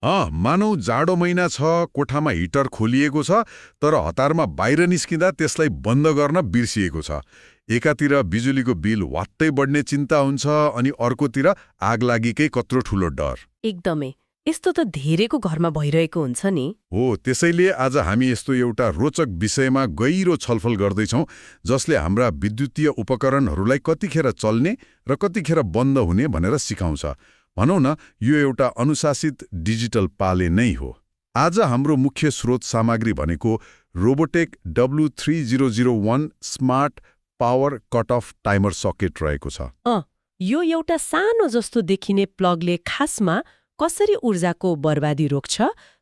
मानौ जाडो महिना छ, कोठामा हिटर खोलिएको छ, तर हतारमा बाहिर निस्किँदा त्यसलाई बन्द गर्न बिर्सिएको छ। एकातिर बिजुलीको बिल वात्तै बढ्ने चिन्ता हुन्छ, अनि अर्कोतिर आगलागीकै कत्रो ठूलो डर। एकदमै। यस्तो त धेरैको घरमा भइरहेको हुन्छ नि। हो, त्यसैले आज हामी यस्तो एउटा रोचक विषयमा गहिरो छलफल गर्दैछौँ, जसले हाम्रा विद्युतीय उपकरणहरूलाई कतिखेर चल्ने र कतिखेर बन्द हुने भनेर सिकाउँछ। भनौँ न, यो एउटा अनुशासित डिजिटल पाले नै हो। आज हाम्रो मुख्य स्रोत सामग्री भनेको Robotech W3001 smart power cut off timer socket रहेको छ। यो एउटा सानो जस्तो देखिने प्लगले खासमा कसरी ऊर्जाको बर्बादी रोक्छ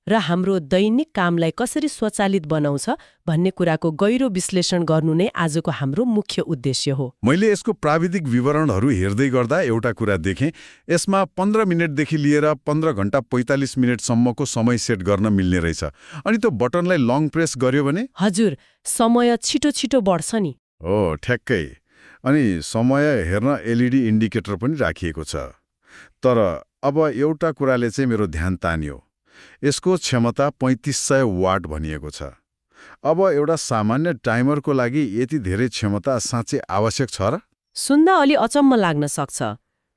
र हाम्रो दैनिक कामलाई कसरी स्वचालित बनाउँछ भन्ने कुराको गहिरो विश्लेषण गर्नु नै आजको हाम्रो मुख्य उद्देश्य हो। मैले यसको प्राविधिक विवरणहरू हेर्दै गर्दा एउटा कुरा देखेँ। यसमा 15 मिनटदेखि लिएर 15 घण्टा 45 मिनटसम्मको समय सेट गर्न मिल्ने रहेछ। अनि त्यो बटनलाई लङ प्रेस गर्यो भने? हजुर, समय छिटो छिटो बढ्छ नि। हो, ठ्याक्कै। अनि समय हेर्न एलइडी इन्डिकेटर पनि राखिएको छ। तर अब एउटा कुराले चाहिँ मेरो ध्यान तान्यो। यसको क्षमता 3500 वाट भनिएको छ। अब एउटा सामान्य टाइमरको लागि यति धेरै क्षमता साँच्चै आवश्यक छ र? सुन्दा अलि अचम्म लाग्न सक्छ,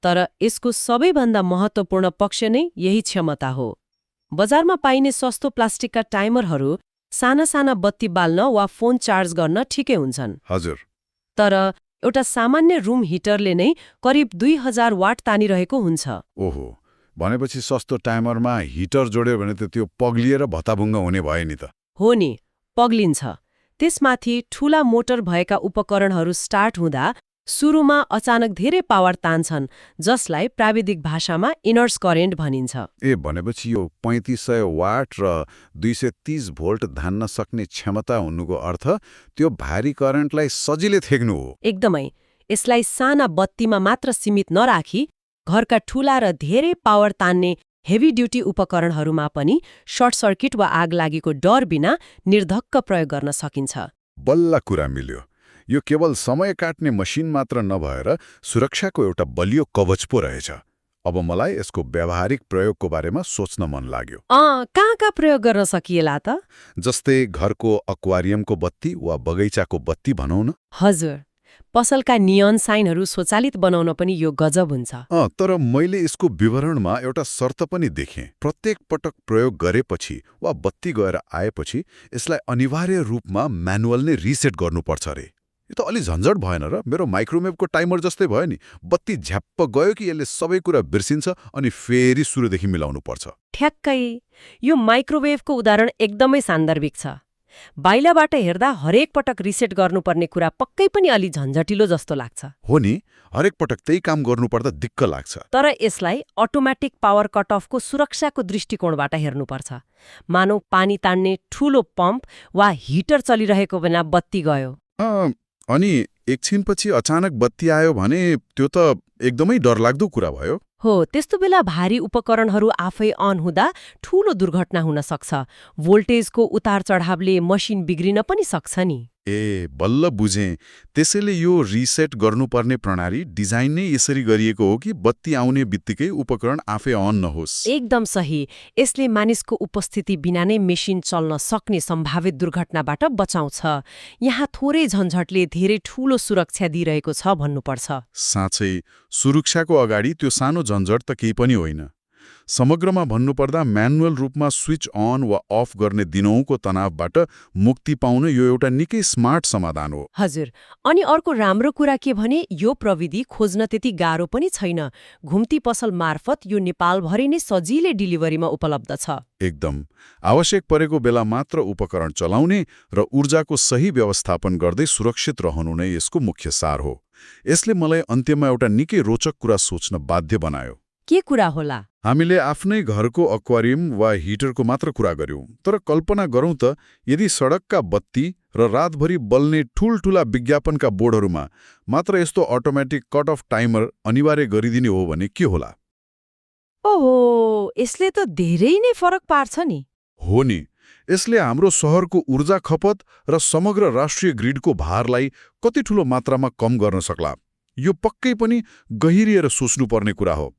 तर यसको सबैभन्दा महत्त्वपूर्ण पक्ष नै यही क्षमता हो। बजारमा पाइने सस्तो प्लास्टिकका टाइमरहरू साना साना बत्ती बाल्न वा फोन चार्ज गर्न ठिकै हुन्छन्। हजुर। तर एउटा सामान्य रुम हिटरले नै करिब 2000 वाट तानिरहेको हुन्छ। ओहो, भनेपछि सस्तो टाइमरमा हिटर जोड्यो भने त त्यो पग्लिएर भत्ताभुङ्ग हुने भयो नि त। हो नि, पग्लिन्छ। त्यसमाथि ठूला मोटर भएका उपकरणहरू स्टार्ट हुँदा सुरुमा अचानक धेरै पावर तान्छन्, जसलाई प्राविधिक भाषामा इनर्स करेन्ट भनिन्छ। भनेपछि यो 3500 वाट र 230 भोल्ट धान्न सक्ने क्षमता हुनुको अर्थ त्यो भारी करेन्टलाई सजिलै थेक्नु हो। एकदमै। यसलाई साना बत्तीमा मात्र सीमित नराखी घरका ठूला र धेरै पावर तान्ने हेभी ड्युटी उपकरणहरूमा पनि सर्ट सर्किट वा आग लागेको डर बिना निर्धक्क प्रयोग गर्न सकिन्छ। बल्ल कुरा मिल्यो। यो केवल समय काट्ने मसिन मात्र नभएर सुरक्षाको एउटा बलियो कवच पो रहेछ। अब मलाई यसको व्यावहारिक प्रयोगको बारेमा सोच्न मन लाग्यो। कहाँ प्रयोग गर्न सकिएला त? जस्तै घरको एक्वारियमको बत्ती वा बगैँचाको बत्ती भनौँ न। हजुर, पसलका नियन साइनहरू स्वचालित बनाउन पनि यो गजब हुन्छ। तर मैले यसको विवरणमा एउटा शर्त पनि देखेँ। प्रत्येक पटक प्रयोग गरेपछि वा बत्ती गएर आएपछि यसलाई अनिवार्य रूपमा म्यानुअल नै रिसेट गर्नुपर्छ रे। यो त अलि झन्झट भएन र? मेरो माइक्रोवेभको टाइमर जस्तै भयो नि। बत्ती झ्याप्प गयो कि यसले सबै कुरा बिर्सिन्छ अनि फेरि सुरुदेखि मिलाउनु पर्छ। ठ्याक्कै। यो माइक्रोवेभको उदाहरण एकदमै सान्दर्भिक छ। बाहिरबाट हेर्दा हरेक पटक रिसेट गर्नुपर्ने कुरा पक्कै पनि अलि झन्झटिलो जस्तो लाग्छ। हो नि, हरेक पटक त्यही काम गर्नुपर्दा दिक्क लाग्छ। तर यसलाई अटोमेटिक पावर कट अफको सुरक्षाको दृष्टिकोणबाट हेर्नुपर्छ। मानौ पानी तान्ने ठूलो पम्प वा हिटर चलिरहेको बेला बत्ती गयो, अनि एकछिनपछि अचानक बत्ती आयो भने त्यो त एकदमै डरलाग्दो कुरा भयो। हो, त्यस्तो बेला भारी उपकरणहरू आफै अन हुँदा ठूलो दुर्घटना हुन सक्छ। भोल्टेजको उतार चढावले मसिन बिग्रिन पनि सक्छ नि। बल्ल बुझेँ। त्यसैले यो रिसेट गर्नुपर्ने प्रणाली डिजाइन नै यसरी गरिएको हो कि बत्ती आउने बित्तिकै उपकरण आफै अन नहोस्। एकदम सही। यसले मानिसको उपस्थिति बिना नै मेसिन चल्न सक्ने सम्भावित दुर्घटनाबाट बचाउँछ। यहाँ थोरै झन्झटले धेरै ठूलो सुरक्षा दिइरहेको छ भन्नुपर्छ। साँच्चै सुरक्षाको अगाडि त्यो सानो झन्झट त केही पनि होइन। समग्रमा भन्नुपर्दा म्यानुअल रूपमा स्विच अन वा अफ गर्ने दिनौँको तनावबाट मुक्ति पाउन यो एउटा निकै स्मार्ट समाधान हो। हजुर, अनि अर्को राम्रो कुरा के भने यो प्रविधि खोज्न त्यति गाह्रो पनि छैन। घुम्ती पसल मार्फत यो नेपालभरि नै सजिलै डिलिभरीमा उपलब्ध छ। एकदम। आवश्यक परेको बेला मात्र उपकरण चलाउने र ऊर्जाको सही व्यवस्थापन गर्दै सुरक्षित रहनु नै यसको मुख्य सार हो। यसले मलाई अन्त्यमा एउटा निकै रोचक कुरा सोच्न बाध्य बनायो। के कुरा होला? हामीले आफ्नै घरको एक्वारियम वा हिटरको मात्र कुरा गर्यौं, तर कल्पना गरौँ त यदि सडकका बत्ती र रातभरि बल्ने ठूल्ठूला विज्ञापनका बोर्डहरूमा मात्र यस्तो अटोमेटिक कट अफ टाइमर अनिवार्य गरिदिने हो भने के होला? ओहो, यसले त धेरै नै फरक पार्छ नि। हो नि, यसले हाम्रो शहरको ऊर्जा खपत र समग्र राष्ट्रिय ग्रिडको भारलाई कति ठूलो मात्रामा कम गर्न सक्ला। यो पक्कै पनि गहिरिएर सोच्नुपर्ने कुरा हो।